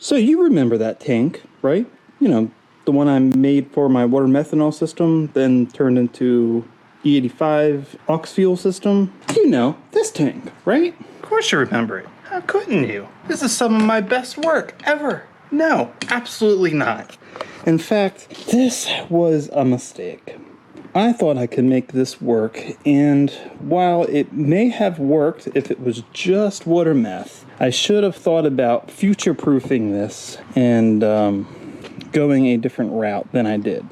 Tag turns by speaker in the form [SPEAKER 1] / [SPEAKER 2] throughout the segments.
[SPEAKER 1] So you remember that tank, right? You know, the one I made for my water methanol system, then turned into E85 aux fuel system. You know, this tank, right?
[SPEAKER 2] Of course you remember it. How couldn't you? This is some of my best work ever. No, absolutely not.
[SPEAKER 1] In fact, this was a mistake. I thought I could make this work, and while it may have worked if it was just water meth, I should have thought about future-proofing this and going a different route than I did,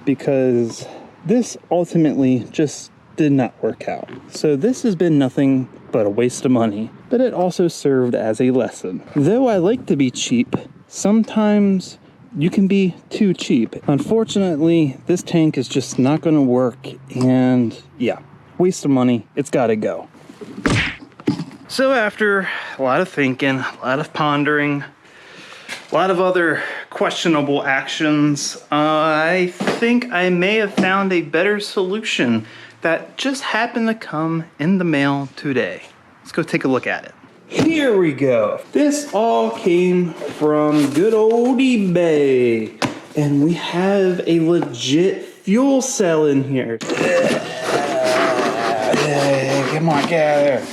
[SPEAKER 1] because this ultimately just did not work out. So this has been nothing but a waste of money, but it also served as a lesson. Though I like to be cheap, sometimes you can be too cheap. Unfortunately, this tank is just not going to work, and yeah, waste of money. It's got to go.
[SPEAKER 2] So after a lot of thinking, a lot of pondering, a lot of other questionable actions, I think I may have found a better solution that just happened to come in the mail today. Let's go take a look at it.
[SPEAKER 1] Here we go. This all came from good old eBay. And we have a legit fuel cell in here. Come on, get out of there.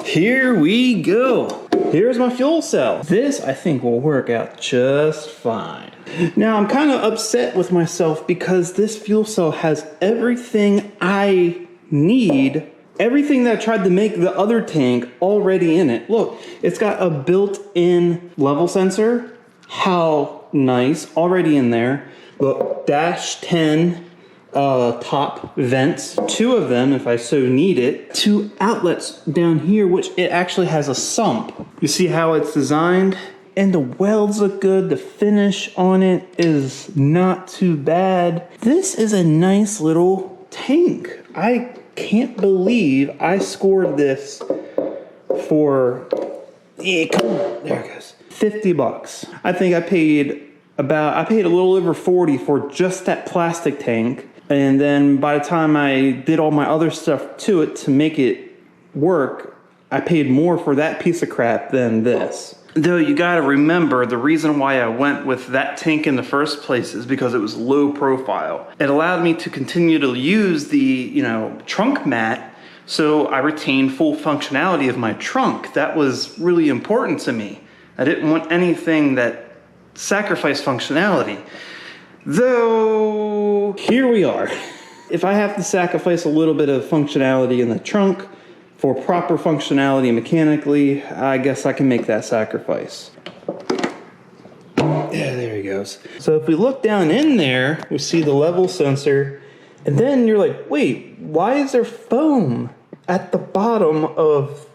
[SPEAKER 1] Here we go. Here's my fuel cell. This, I think, will work out just fine. Now, I'm kind of upset with myself because this fuel cell has everything I need. Everything that I tried to make the other tank already in it. Look, it's got a built-in level sensor. How nice, already in there. Look, dash 10 top vents, 2 of them if I so need it. 2 outlets down here, which it actually has a sump. You see how it's designed? And the welds look good. The finish on it is not too bad. This is a nice little tank. I can't believe I scored this for, come on, there it goes, 50 bucks. I think I paid a little over 40 for just that plastic tank. And then by the time I did all my other stuff to it to make it work, I paid more for that piece of crap than this.
[SPEAKER 2] Though you gotta remember, the reason why I went with that tank in the first place is because it was low profile. It allowed me to continue to use the, trunk mat, so I retained full functionality of my trunk. That was really important to me. I didn't want anything that sacrificed functionality. Though, here we are. If I have to sacrifice a little bit of functionality in the trunk for proper functionality mechanically, I guess I can make that sacrifice. Yeah, there he goes. So if we look down in there, we see the level sensor, and then you're like, wait, why is there foam at the bottom of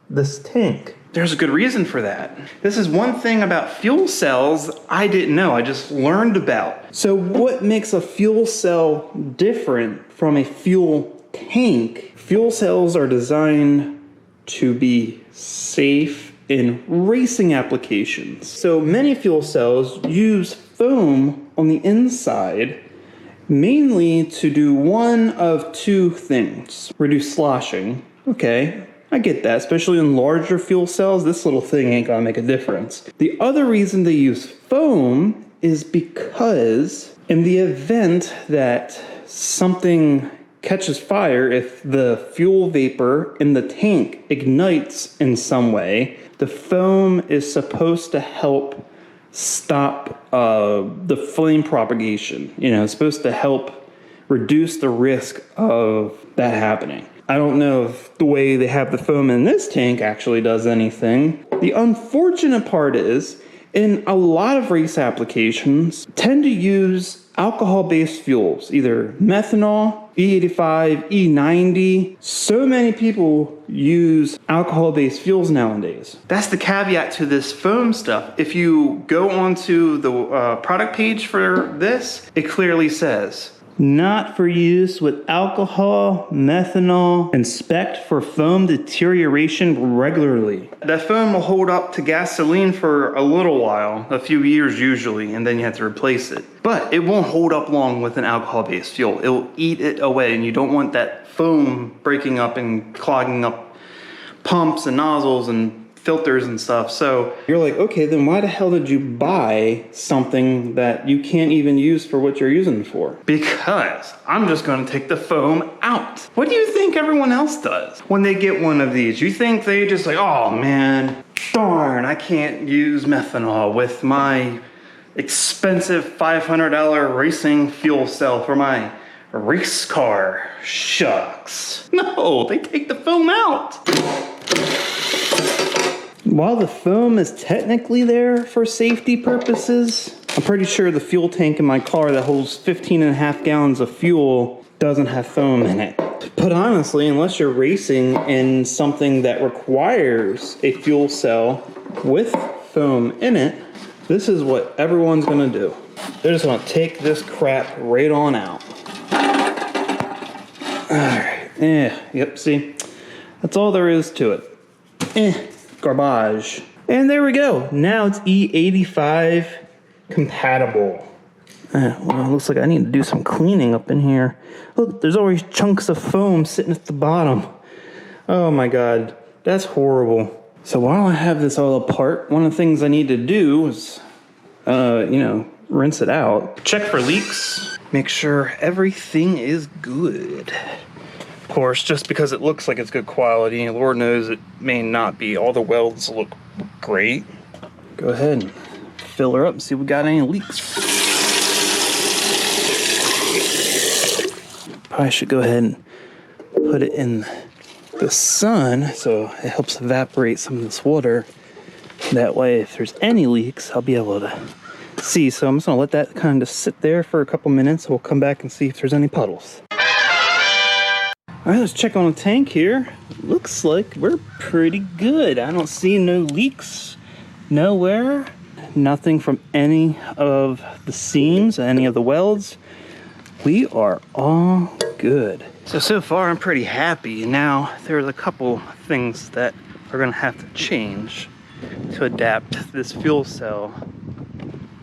[SPEAKER 2] this tank? There's a good reason for that. This is one thing about fuel cells I didn't know, I just learned about. So what makes a fuel cell different from a fuel tank? Fuel cells are designed to be safe in racing applications. So many fuel cells use foam on the inside, mainly to do one of 2 things. Reduce sloshing. Okay, I get that, especially in larger fuel cells, this little thing ain't gonna make a difference. The other reason they use foam is because in the event that something catches fire, if the fuel vapor in the tank ignites in some way, the foam is supposed to help stop the flame propagation. It's supposed to help reduce the risk of that happening. I don't know if the way they have the foam in this tank actually does anything. The unfortunate part is, in a lot of race applications, tend to use alcohol-based fuels, either methanol, E85, E90. So many people use alcohol-based fuels nowadays. That's the caveat to this foam stuff. If you go onto the product page for this, it clearly says, not for use with alcohol, methanol, inspect for foam deterioration regularly. That foam will hold up to gasoline for a little while, a few years usually, and then you have to replace it. But it won't hold up long with an alcohol-based fuel. It'll eat it away, and you don't want that foam breaking up and clogging up pumps and nozzles and filters and stuff. So you're like, okay, then why the hell did you buy something that you can't even use for what you're using it for? Because I'm just gonna take the foam out. What do you think everyone else does when they get one of these? You think they just like, oh man, darn, I can't use methanol with my expensive $500 racing fuel cell for my race car. Shucks. No, they take the foam out. While the foam is technically there for safety purposes, I'm pretty sure the fuel tank in my car that holds 15.5 gallons of fuel doesn't have foam in it. But honestly, unless you're racing in something that requires a fuel cell with foam in it, this is what everyone's gonna do. They're just gonna take this crap right on out. Alright, yep, see? That's all there is to it. Garbage. And there we go. Now it's E85 compatible. Well, it looks like I need to do some cleaning up in here. Look, there's always chunks of foam sitting at the bottom. Oh my god, that's horrible. So while I have this all apart, one of the things I need to do is, rinse it out. Check for leaks. Make sure everything is good. Of course, just because it looks like it's good quality, Lord knows it may not be. All the welds look great. Go ahead and fill her up and see if we got any leaks. Probably should go ahead and put it in the sun so it helps evaporate some of this water. That way, if there's any leaks, I'll be able to see. So I'm just gonna let that kind of sit there for a couple minutes. We'll come back and see if there's any puddles. All right, let's check on the tank here. Looks like we're pretty good. I don't see no leaks nowhere. Nothing from any of the seams, any of the welds. We are all good. So far I'm pretty happy. Now there's a couple things that are gonna have to change to adapt this fuel cell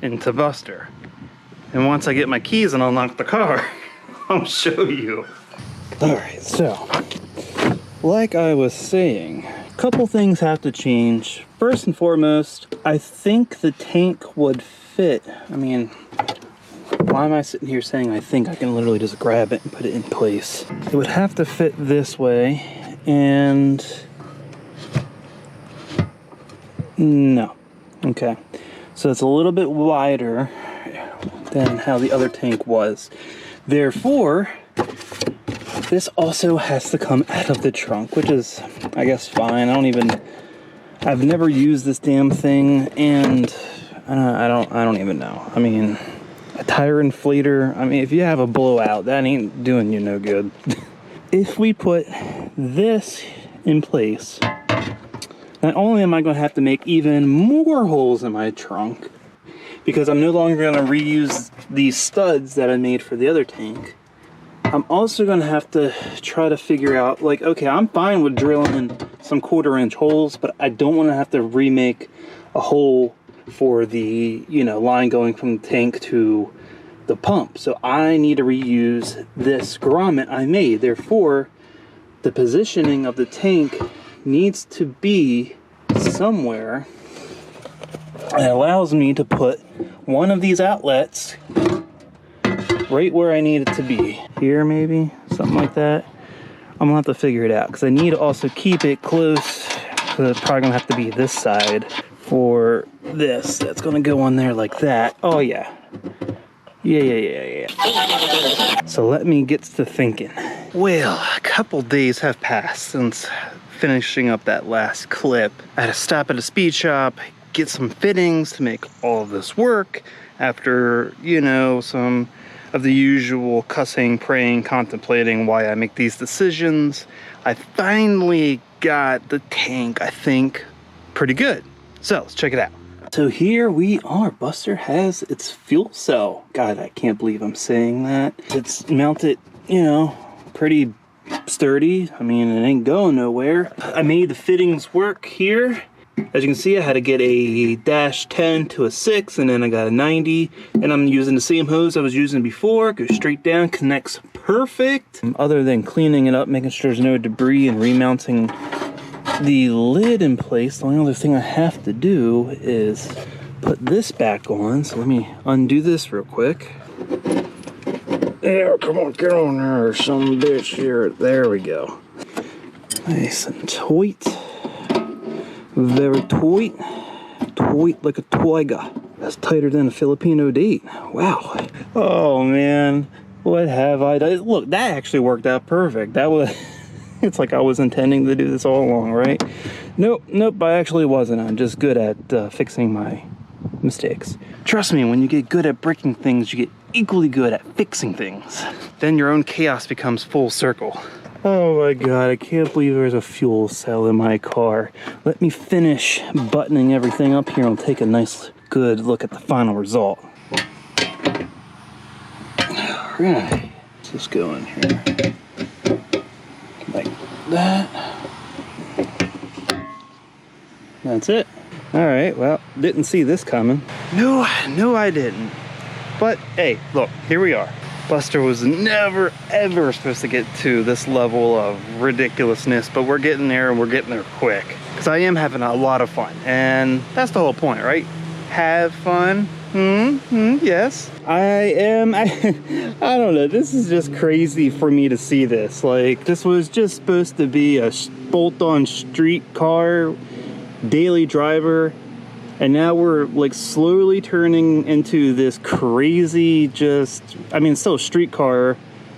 [SPEAKER 2] into Buster. And once I get my keys and unlock the car, I'll show you. Alright, so like I was saying, a couple things have to change. First and foremost, I think the tank would fit. I mean, why am I sitting here saying I think? I can literally just grab it and put it in place. It would have to fit this way, and no. Okay, so it's a little bit wider than how the other tank was. Therefore, this also has to come out of the trunk, which is, I guess, fine. I've never used this damn thing, and I don't even know. I mean, a tire inflator, I mean, if you have a blowout, that ain't doing you no good. If we put this in place, not only am I going to have to make even more holes in my trunk, because I'm no longer going to reuse these studs that I made for the other tank, I'm also going to have to try to figure out, like, okay, I'm fine with drilling in some 1/4-inch holes, but I don't want to have to remake a hole for the, line going from the tank to the pump. So I need to reuse this grommet I made. Therefore, the positioning of the tank needs to be somewhere that allows me to put one of these outlets right where I need it to be. Here, maybe, something like that. I'm gonna have to figure it out because I need to also keep it close. So it's probably gonna have to be this side for this. That's gonna go on there like that. Oh yeah. Yeah. So let me get to thinking. Well, a couple days have passed since finishing up that last clip. I had to stop at a speed shop, get some fittings to make all of this work after, some of the usual cussing, praying, contemplating why I make these decisions. I finally got the tank, I think, pretty good. So let's check it out. So here we are. Buster has its fuel cell. God, I can't believe I'm saying that. It's mounted, pretty sturdy. I mean, it ain't going nowhere. I made the fittings work here. As you can see, I had to get a -10 to a 6, and then I got a 90, and I'm using the same hose I was using before. Goes straight down, connects perfect. Other than cleaning it up, making sure there's no debris, and remounting the lid in place, the only other thing I have to do is put this back on. So let me undo this real quick. There, come on, get on there, some bitch here. There we go. Nice and tight. Very tight. Tight like a tiger. That's tighter than a Filipino date. Wow. Oh man, what have I done? Look, that actually worked out perfect. That was, it's like I was intending to do this all along, right? Nope, I actually wasn't. I'm just good at fixing my mistakes. Trust me, when you get good at breaking things, you get equally good at fixing things. Then your own chaos becomes full circle. Oh my God, I can't believe there's a fuel cell in my car. Let me finish buttoning everything up here and take a nice, good look at the final result. All right, let's just go in here like that. That's it. All right, well, didn't see this coming. No, I didn't. But hey, look, here we are. Buster was never, ever supposed to get to this level of ridiculousness, but we're getting there and we're getting there quick. Because I am having a lot of fun, and that's the whole point, right? Have fun. Yes. I don't know, this is just crazy for me to see this. Like, this was just supposed to be a bolt-on street car, daily driver, and now we're like slowly turning into this crazy, just, I mean, it's still a street car,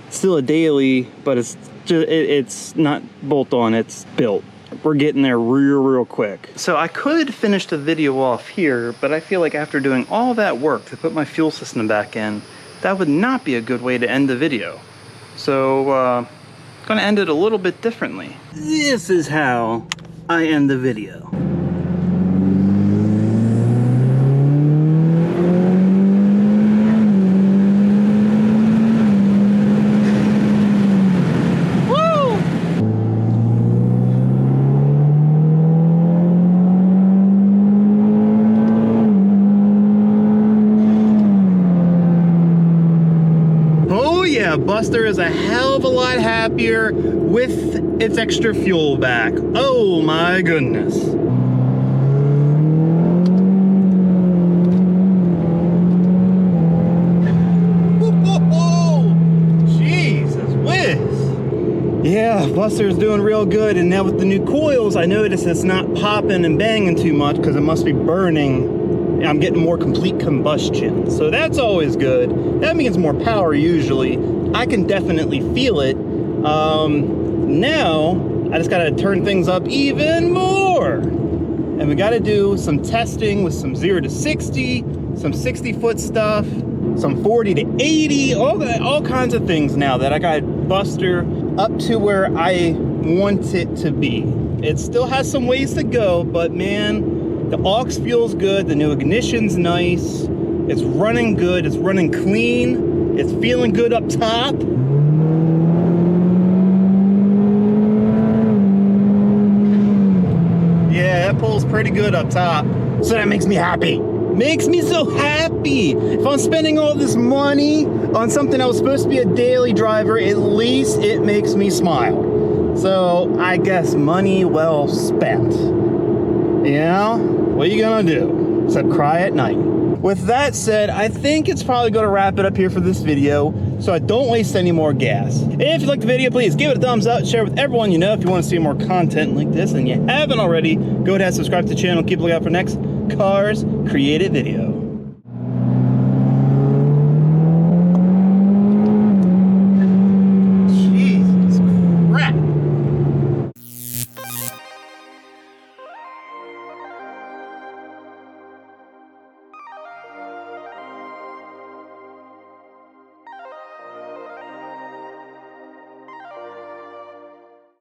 [SPEAKER 2] still a daily, but it's not bolt on, it's built. We're getting there real quick. So I could finish the video off here, but I feel like after doing all that work to put my fuel system back in, that would not be a good way to end the video. So I'm gonna end it a little bit differently. This is how I end the video. Buster is a hell of a lot happier with its extra fuel back. Oh my goodness. Jesus whiz. Yeah, Buster's doing real good, and now with the new coils, I notice it's not popping and banging too much because it must be burning. I'm getting more complete combustion. So that's always good. That means more power usually. I can definitely feel it. Now, I just gotta turn things up even more. And we gotta do some testing with some 0 to 60, some 60-foot stuff, some 40 to 80, all kinds of things now that I got Buster up to where I want it to be. It still has some ways to go, but man, the aux feels good, the new ignition's nice, it's running good, it's running clean. It's feeling good up top. Yeah, that pulls pretty good up top. So that makes me happy. Makes me so happy. If I'm spending all this money on something that was supposed to be a daily driver, at least it makes me smile. So I guess money well spent. You know, what are you gonna do? Except cry at night. With that said, I think it's probably going to wrap it up here for this video, so I don't waste any more gas. If you liked the video, please give it a thumbs up, share it with everyone you know. If you want to see more content like this and you haven't already, go ahead and subscribe to the channel. Keep looking out for next Karz Kreated video.